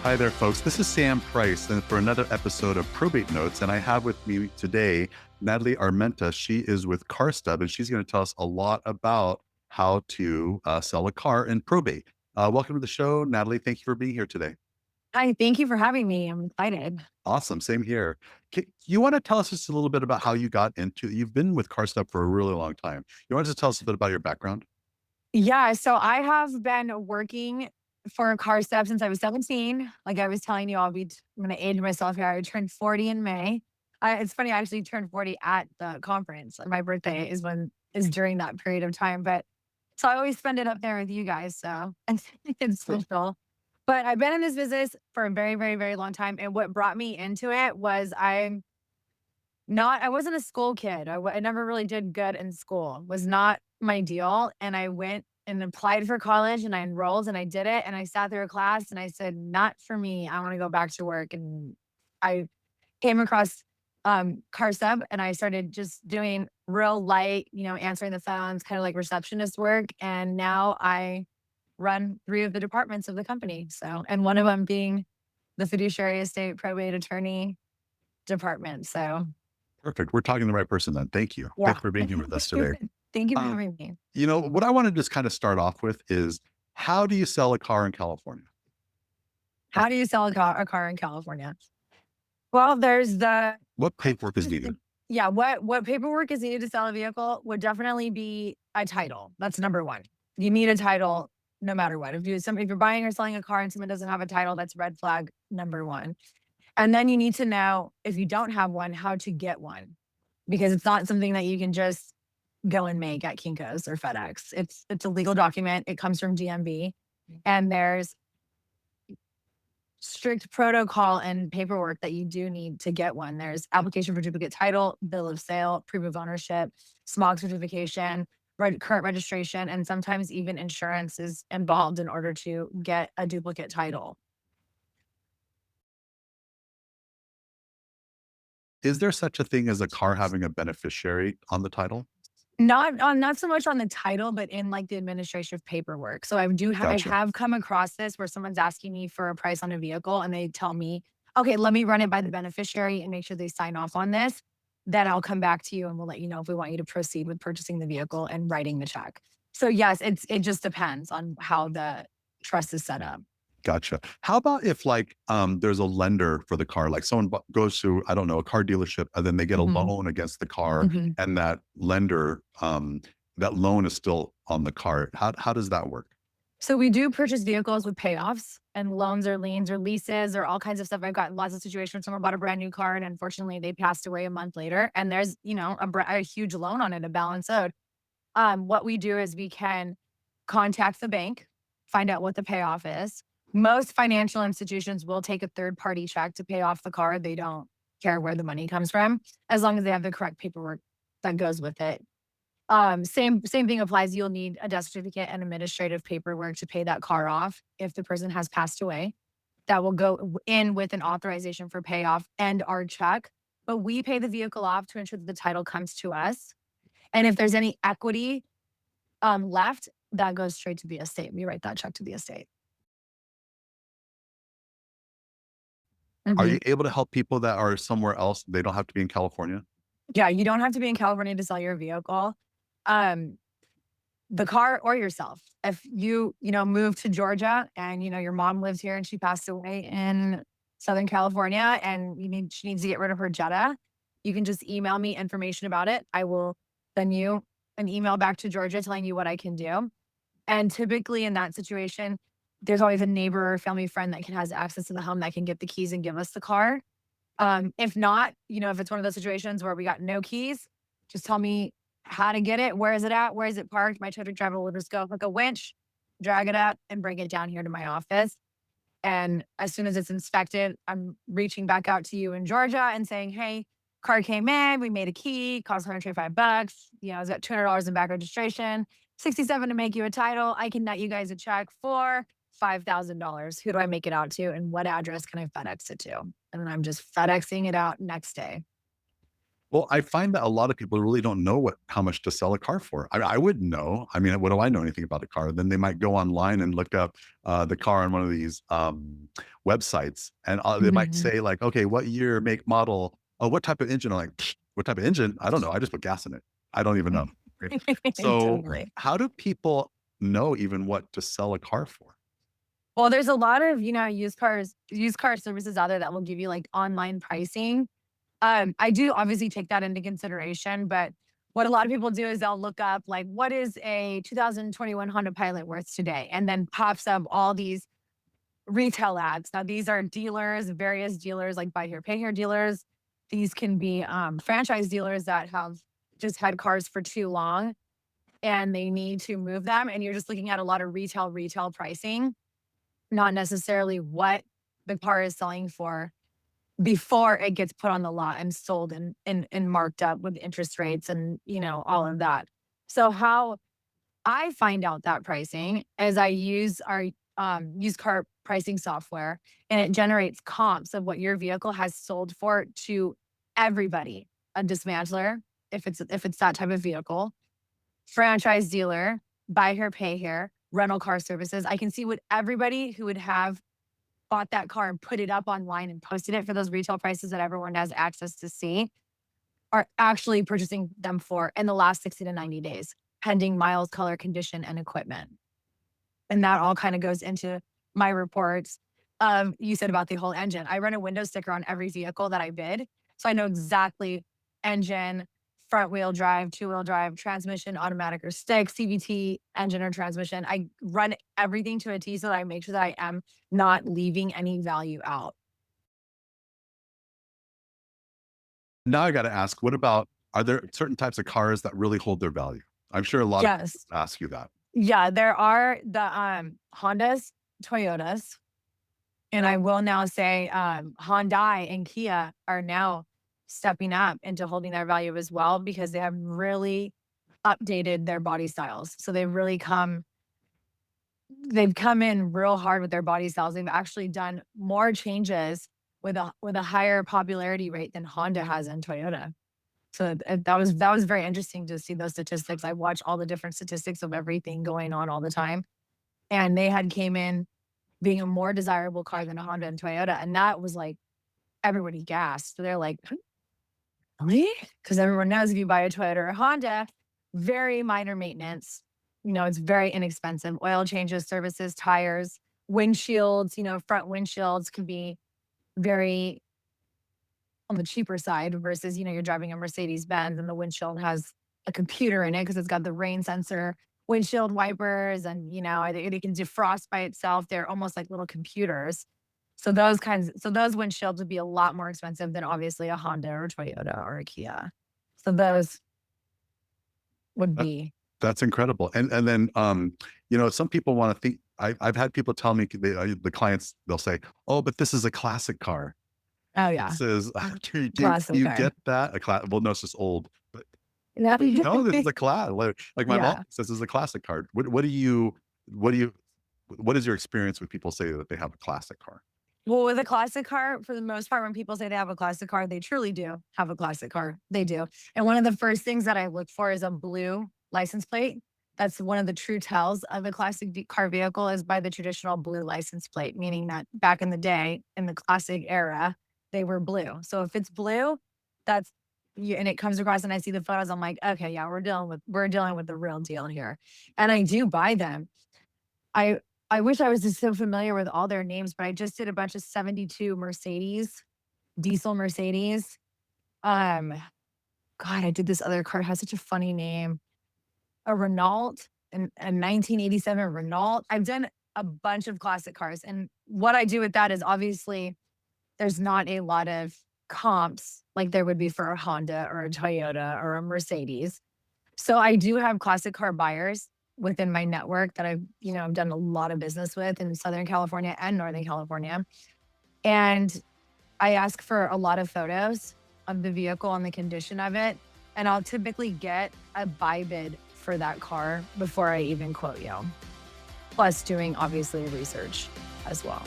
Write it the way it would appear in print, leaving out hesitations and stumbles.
Hi there, folks. This is Sam Price, and for another episode of Probate Notes, and I have with me today Natalie Armenta. She is with Carstub, and she's going to tell us a lot about how to sell a car in probate. Welcome to the show, Natalie. Thank you for being here today. Hi, thank you for having me. I'm excited. Awesome. Same here. You want to tell us just a little bit about how you got into? You've been with Carstub for a really long time. You want to just tell us a bit about your background? Yeah, so I have been working for a car step since I was 17. Like I was telling you, I'm going to age myself here. I turned 40 in May. It's funny, I actually turned 40 at the conference. My birthday is during that period of time. But so I always spend it up there with you guys. So it's special. But I've been in this business for a very, very, very long time. And what brought me into it was I wasn't a school kid. I never really did good in school. Was not my deal, and I went and applied for college, and I enrolled, and I did it, and I sat through a class, and I said, "Not for me. I wanna go back to work," and I came across, car sub, and I started just doing real light, answering the phones, kinda like receptionist work, and now I run 3 of the departments of the company, so and one of them being the fiduciary estate probate attorney department, so Perfect. We're talking to the right person then. Thank you. yeah. Thanks for being here with us today. Thank you for Um, having me. what I want to just kind of start off with is how do you sell a car in California? How do you sell a car in California? Well, there's the What paperwork is needed? yeah, what paperwork is needed to sell a vehicle would definitely be a title. That's number 1. You need a title no matter what. If you're buying or selling a car and someone doesn't have a title, that's red flag number 1. And then you need to know, if you don't have one, how to get one, because it's not something that you can just go and make at Kinko's or FedEx. It's a legal document. It comes from DMV, and there's strict protocol and paperwork that you do need to get one. There's application for duplicate title, bill of sale, proof of ownership, smog certification, current registration, and sometimes even insurance is involved in order to get a duplicate title. Is there such a thing as a car having a beneficiary on the title? Not so much on the title, but in like the administrative paperwork. So I Gotcha. have come across this where someone's asking me for a price on a vehicle and they tell me, okay, let me run it by the beneficiary and make sure they sign off on this. Then I'll come back to you and we'll let you know if we want you to proceed with purchasing the vehicle and writing the check. So yes, it just depends on how the trust is set up. Gotcha. How about if there's a lender for the car, like someone goes to, I don't know, a car dealership and then they get a Mhm, loan against the car mhm. and that lender, that loan is still on the car. How does that work? So we do purchase vehicles with payoffs and loans or liens or leases or all kinds of stuff. I've got lots of situations. Someone bought a brand new car and unfortunately they passed away a month later, and there's, a huge loan on it, a balance owed. What we do is we can contact the bank, find out what the payoff is. Most financial institutions will take a third party check to pay off the car. They don't care where the money comes from, as long as they have the correct paperwork that goes with it. Same thing applies. You'll need a death certificate and administrative paperwork to pay that car off if the person has passed away. That will go in with an authorization for payoff and our check. But we pay the vehicle off to ensure that the title comes to us. And if there's any equity left, that goes straight to the estate. We write that check to the estate. Are Mhm. you able to help people that are somewhere else? They don't have to be in California? Yeah, you don't have to be in California to sell your vehicle. Um, the car or yourself. If you move to Georgia and your mom lives here and she passed away in Southern California and she needs to get rid of her Jetta, you can just email me information about it. I will send you an email back to Georgia telling you what I can do. And typically in that situation, there's always a neighbor or family friend that has access to the home that can get the keys and give us the car. If not, if it's one of those situations where we got no keys, just tell me how to get it. Where is it at? Where is it parked? My tow truck driver will just go like a winch, drag it up, and bring it down here to my office. And as soon as it's inspected, I'm reaching back out to you in Georgia and saying, hey, car came in, we made a key, cost $125. It's got $200 in back registration, 67 to make you a title. I can net you guys a check for $5,000. Who do I make it out to? And what address can I FedEx it to? And then I'm just FedExing it out next day. Well, I find that a lot of people really don't know how much to sell a car for. I wouldn't know. I mean, what do I know anything about a car? Then they might go online and look up the car on one of these websites, and they might Mhm. say like, "Okay, what year, make, model? Oh, what type of engine?" I'm like, "Pfft, what type of engine? I don't know. I just put gas in it. I don't even know." Right? So, Totally. how do people know even what to sell a car for? Well, there's a lot of, used car services out there that will give you like online pricing. I do obviously take that into consideration, but what a lot of people do is they'll look up like what is a 2021 Honda Pilot worth today, and then pops up all these retail ads. Now these are dealers, various dealers like buy here, pay here dealers. These can be franchise dealers that have just had cars for too long and they need to move them, and you're just looking at a lot of retail pricing, not necessarily what the car is selling for before it gets put on the lot and sold and marked up with interest rates and, all of that. So how I find out that pricing is I use our used car pricing software, and it generates comps of what your vehicle has sold for to everybody, a dismantler, if it's that type of vehicle, franchise dealer, buy here, pay here, rental car services. I can see what everybody who would have bought that car and put it up online and posted it for those retail prices that everyone has access to see are actually purchasing them for in the last 60 to 90 days, pending miles, color, condition, and equipment. And that all kind of goes into my reports. You said about the whole engine. I run a window sticker on every vehicle that I bid. So I know exactly engine, front wheel drive, two-wheel drive, transmission, automatic or stick, CVT, engine or transmission. I run everything to a T so that I make sure that I am not leaving any value out. Now I got to ask, what about, are there certain types of cars that really hold their value? I'm sure a lot of people Yes. ask you that. Yeah, there are the Hondas, Toyotas, and I will now say Hyundai and Kia are now stepping up into holding their value as well because they have really updated their body styles. So they've come in real hard with their body styles. They've actually done more changes with a higher popularity rate than Honda has and Toyota. So that was very interesting to see those statistics. I watch all the different statistics of everything going on all the time, and they had came in being a more desirable car than a Honda and Toyota, and that was like everybody gasped. So they're like, really? Because everyone knows if you buy a Toyota or a Honda, very minor maintenance. It's very inexpensive. Oil changes, services, tires, windshields. Front windshields can be very on the cheaper side versus, you're driving a Mercedes Benz and the windshield has a computer in it because it's got the rain sensor, windshield wipers, and, it can defrost by itself. They're almost like little computers. So those windshields would be a lot more expensive than obviously a Honda or a Toyota or a Kia. So those would That, be, that's incredible. And then, some people want to think, I've had people tell me, the clients, they'll say, "Oh, but this is a classic car." oh This yeah, is, do classic you car. get that? A class, well, no, it's just old, but Yeah. no, this is a class. Like my mom Yeah. says, this is a classic car. What what is your experience with people say that they have a classic car? Well, with a classic car, for the most part, when people say they have a classic car, they truly do have a classic car. They do. And one of the first things that I look for is a blue license plate. That's one of the true tells of a classic car vehicle is by the traditional blue license plate, meaning that back in the day, in the classic era, they were blue. So if it's blue, that's and it comes across and I see the photos, I'm like, okay, yeah, we're dealing with the real deal here. And I do buy them. I I wish I was just so familiar with all their names, but I just did a bunch of 72 Mercedes, diesel Mercedes. Um, God, I did this other car, it has such a funny name. A Renault, a 1987 Renault. I've done a bunch of classic cars, and what I do with that is obviously there's not a lot of comps like there would be for a Honda or a Toyota or a Mercedes. So I do have classic car buyers within my network that I've done a lot of business with in Southern California and Northern California. And I ask for a lot of photos of the vehicle and the condition of it. And I'll typically get a buy bid for that car before I even quote you, plus doing obviously research as well.